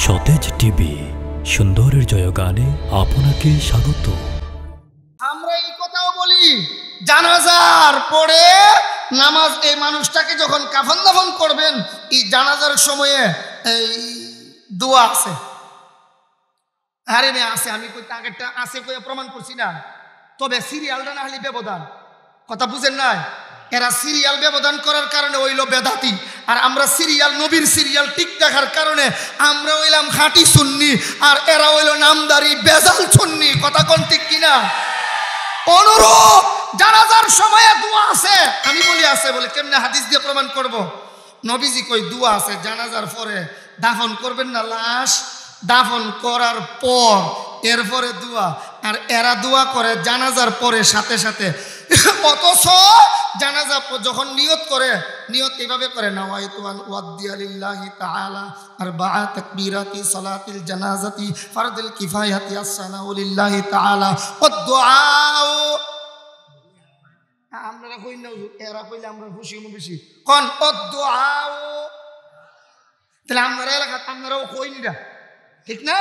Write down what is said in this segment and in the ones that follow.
সতেজ টিভি সুন্দরের জয়গানে আপনাকে স্বাগত। আমরা এই কথাও বলি, জানাজার পরে নামাজ এই মানুষটাকে যখন কাফন দাফন করবেন, এই জানাজার সময়ে এই দোয়া আছে। আরে না আছে, আমি কই আগেরটা আছে কই প্রমাণ করছি না, তবে সিরিয়ালটা না হলে ব্যবধান, কথা বুঝেন নাই? এরা সিরিয়াল ব্যবধান করার কারণে হইল বেদাতি, আর আমরা সিরিয়াল নবীর সিরিয়াল ঠিক দেখার কারণে আমরা হইলাম খাঁটি সুন্নি, আর এরা হইল নামদারি বেজাল সুন্নি। কথা কোন ঠিক কিনা? অনুরূপ জানাজার সময়ে দোয়া আছে। আমি বলি আছে বলে কেমনে হাদিস দিয়ে প্রমাণ করব? নবীজি কই দোয়া আছে জানাজার পরে দাফন করবেন না, লাশ দাফন করার পর এরপরে দোয়া, আর এরা দোয়া করে জানাজার পরে সাথে সাথে। অথচ জানাজা যখন নিয়ত করে, নিয়ত এইভাবে করে, নাওয়াইতু আন উয়াদ্দিয়া লিল্লাহি তাআলা আরবাআ তাকবীরাতি সালাতিল জানাজাতি ফারদুল কিফায়াতি আসসানাউ লিল্লাহি তাআলা ওয়াদ-দুআউ। আমরা কই না এরা কইলে আমরা খুশি হই বেশি, কোন ওয়াদ-দুআউ। তাহলে আমরা এলাকা আমরাও কই না, ঠিক না?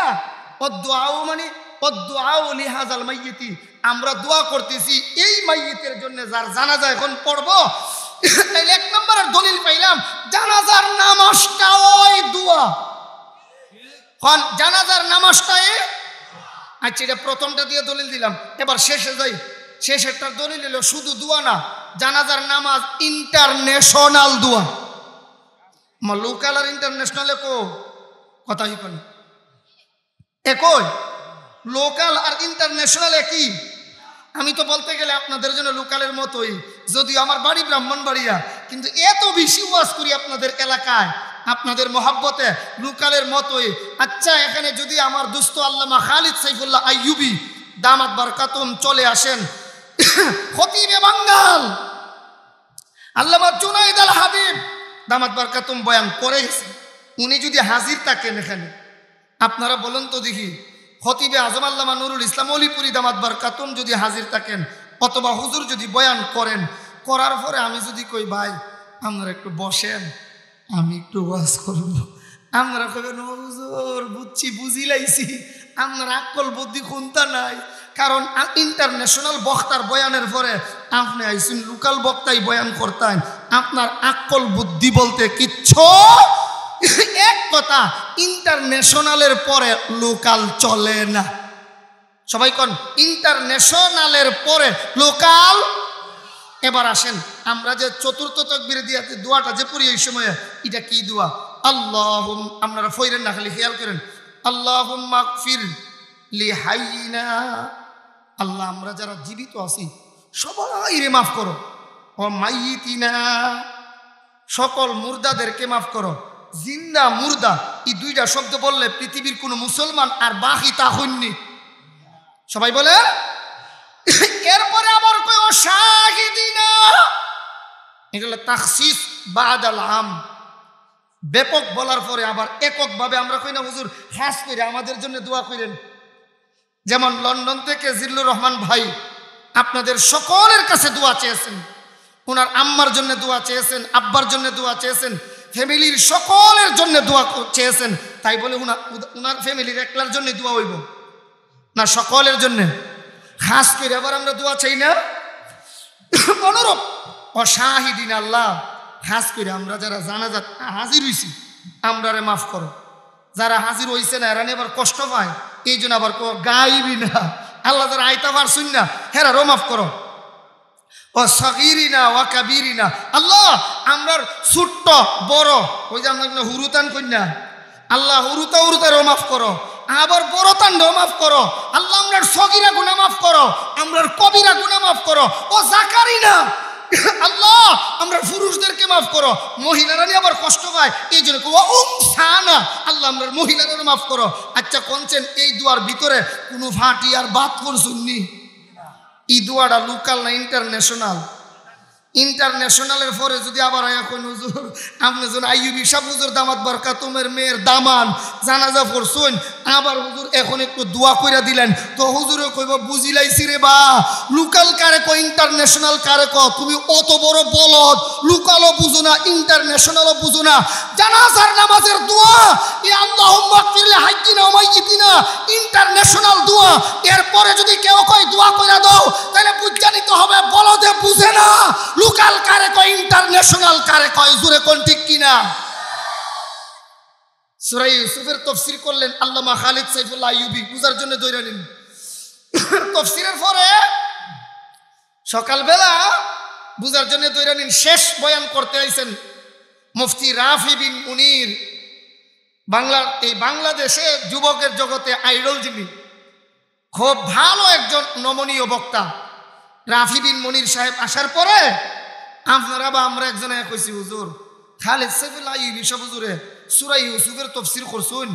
ওয়াদ-দুআউ মানে ওয়াদ-দুআউ লিহাযাল মাইয়িতি, আমরা দোয়া করতেছি এই মাইয়িতের জন্য যার জানাজা এখন পড়ব। তাইলে এক নম্বরের দলিল পাইলাম, জানাজার নামাজটা ওই দোয়া। কোন জানাজার নামাজটাই? আচ্ছা, এটা প্রথমটা দিয়ে দলিল দিলাম, এবার শেষে যাই। শেষেরটার দলিল হলো শুধু দোয়া না, জানাজার নামাজ ইন্টারন্যাশনাল দোয়া। লোকাল আর ইন্টারন্যাশনাল কথাই কোন একই? লোকাল আর ইন্টারন্যাশনাল একই? আমি তো বলতে গেলে আপনাদের জন্য লোকালের মতোই, যদিও আমার বাড়ি ব্রাহ্মণবাড়িয়া, কিন্তু এত বেশি ওয়াজ করি আপনাদের এলাকায়, আপনাদের মহাব্বতে লোকালের মতোই। আচ্ছা, এখানে যদি আমার দুস্থ আল্লামা খালিদ সাইফুল্লাহ আইয়ুবী দামাত বারকাতুম চলে আসেন, খতিবে বাঙ্গাল আল্লামা জুনাইদ আল হাবিব দামাত বারকাতুম বয়ান করে গেছেন, উনি যদি হাজির থাকেন এখানে, আপনারা বলুন তো দেখি, খতিবে আজম আল্লামা নুরুল ইসলাম অলিপুরি দামাত বারকাতুম যদি হাজির থাকেন, অথবা হুজুর যদি বয়ান করেন, করার পরে আমি যদি কই ভাই আপনারা একটু বসেন, আমি একটু ওয়াজ করব, আপনারা কইবেন হুজুর বুঝছি বুঝিলাইছি, আপনার আকল বুদ্ধি খুনতা নাই। কারণ ইন্টারন্যাশনাল বক্তার বয়ানের পরে আপনি আইসুন লোকাল বক্তাই বয়ান করতেন, আপনার আকল বুদ্ধি বলতে কিচ্ছু। এক কথা, ইন্টারন্যাশনালের পরে লোকাল চলে না। সবাই কোন ইন্টারন্যাশনালের পরে লোকাল। এবার আসেন, আমরা যে চতুর্থ তাকবীর দিয়ে দোয়াটা যে পড়ি এই সময়ে, এটা কি দোয়া? আল্লাহুম্মা, আপনারা ফইরেন না, খালি খেয়াল করেন, আল্লাহুম্মা গফির লিহাইয়িনা, আল্লাহ আমরা যারা জীবিত আছি সবাই রে মাফ করো, ও মাইয়িতিনা, সকল মুর্দাদেরকে মাফ করো। জিন্দা মুর্দা এই দুইটা শব্দ বললে পৃথিবীর কোন মুসলমান আর বাকি তা হইনি। সবাই বলে। এরপরে আবার কই ও শাহিদিনা, এটা হলো তাখসিস বাদাল আম। ব্যাপক বলার পরে আবার এককভাবে আমরা কই না হুজুর খাস করে আমাদের জন্য দোয়া করেন। যেমন লন্ডন থেকে জিল্লুর রহমান ভাই আপনাদের সকলের কাছে দোয়া চেয়েছেন, ওনার আম্মার জন্য দোয়া চেয়েছেন, আব্বার জন্য দোয়া চেয়েছেন, ফ্যামিলির সকলের জন্য দোয়া চেয়েছেন। তাই বলে উনার ফ্যামিলির একলার জন্য দোয়া হইব না, সকলের জন্য খাস করে আবার আমরা দোয়া চাই না? অনুরূপ অশাহিদিন, আল্লাহ খাস করে আমরা যারা জানাজা হাজির হইছি আমরা রে মাফ করো, যারা হাজির হইছে না এরা আবার কষ্ট পায়, এই জন্য আবার গাইবি না, আল্লাহ যারা আইতা পারছুন না হেরারও মাফ করো। ও সগীরিনা ওয়া কাবীরিনা, আল্লাহ আমরার ছোট্ট বড়, ওই যে আমরা হুরুতান কন্যা, আল্লাহ হুরুতা হুরুতারও মাফ করো, আবার বড় তান্ডও মাফ করো। আল্লাহ আমরার সগীরা গুনাহ মাফ করো, আমরার কবিরা গুনাহ মাফ করো। ও জাকারিনা, আল্লাহ আমরা পুরুষদেরকে মাফ করো, মহিলারা নিয়ে আবার কষ্ট পায়, এই জন্য সানা, আল্লাহ আমরা মহিলারা মাফ করো। আচ্ছা কোনছেন এই দুয়ার ভিতরে কোনো ফাটি আর বাদ করছুননি? এই দোয়াটা লোকাল না ইন্টারন্যাশনাল? ইন্টারন্যাশনালের পরে যদি আবার এখন হুজুর আপনি যেন আইয়ুবী সাহেব হুজুর দামাত বারকাতুমের মেয়ের দামান জানাজা পড়ছুন, আবার হুজুর এখন একটু দোয়া কইরা দিলেন, তো হুজুরে কইব বুঝিলাইছি রে বা, লোকাল কারে কো ইন্টারন্যাশনাল কারে কো, তুমি অত বড় বলদ, লোকালও বুঝো না ইন্টারন্যাশনালও বুঝো না। জানাজার নামাজের দোয়া ইয়া আল্লাহুম্মা গফির লি হাইয়িনা ওয়া মাইয়িতিনা, ইন্টারন্যাশনাল দোয়া। এরপরে যদি কেউ কয় দোয়া কইরা দাও, তাহলে বুঝা নিতে হবে বলদে বুঝে না লোকাল কারে কয় ইন্টারন্যাশনাল কারে কয়। জোরে কোন ঠিক কিনা? সূরা ইউসুফের তাফসীর করলেন আল্লামা খালিদ সাইফুল্লাহ আইয়ুবী, বুঝার জন্য দইরা নিন। তাফসীরের পরে সকালবেলা বুঝার জন্য দইরা নিন, শেষ বয়ান করতে আইছেন মুফতি রাফি বিন মুনির, বাংলাদেশে যুবকের জগতে আইডল, যিনি খুব ভালো একজন নমনীয় বক্তা। রাফি বিন মুনির সাহেব আসার পরে আপনারা বা আমরা একজনে কইছি, হুজুর খালিদ সাইফুল্লাহ আইয়ুবী সব হুজুরে সূরা ইউসুফের তাফসীর করছুন,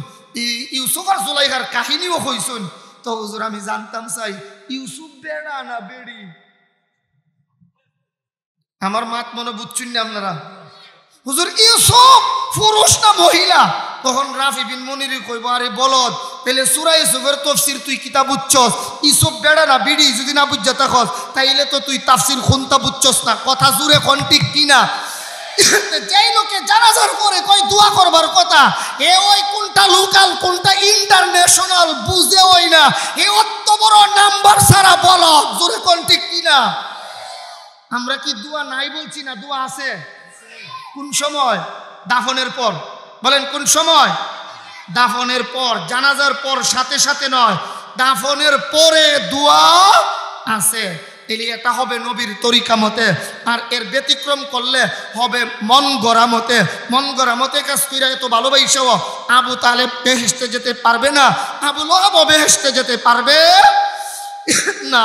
ইউসুফ আর জুলাইখার কাহিনীও কইছুন। তো হুজুর আমি জানতাম চাই ইউসুফ বেড়া না বেড়ি? আমার মাত মনে বুঝছুন না আপনারা? হুজুর ইউসুফ পুরুষ না মহিলা? তখন রাফি বিন মুনির কইব, আরে বলদ, তাহলে সূরা ইউসুফের তাফসীর তুই কিতা বুঝছস? ইউসুফ বেড়া না বিড়ি যদি না বুঝা থাকস, তাইলে তো তুই তাফসীর খুনতা বুঝছস না। কথা জুড়ে কোন ঠিক কিনা? যেই লোকে জানাজার পরে কই দোয়া করবার কথা, এ ওই কোনটা লোকাল কোনটা ইন্টারন্যাশনাল বুঝে ওই না, এ অত বড় নাম্বার সারা বলদ। জোরে কোন ঠিক কিনা? আমরা কি দোয়া নাই বলছি না? দোয়া আছে। কোন সময়? দাফনের পর। বলেন কোন সময়? দাফনের পর, জানাজার পর সাথে সাথে নয়, দাফনের পরে দোয়া আছে। তাহলে এটা হবে নবীর তরিকা মতে, আর এর ব্যতিক্রম করলে হবে মন গড়া মতে। মন গড়া মতে কাজ কইরা এত ভালোবাসেও আবু তালেব বেহেশতে যেতে পারবে না, আবু লাহাব বেহেশতে যেতে পারবে না।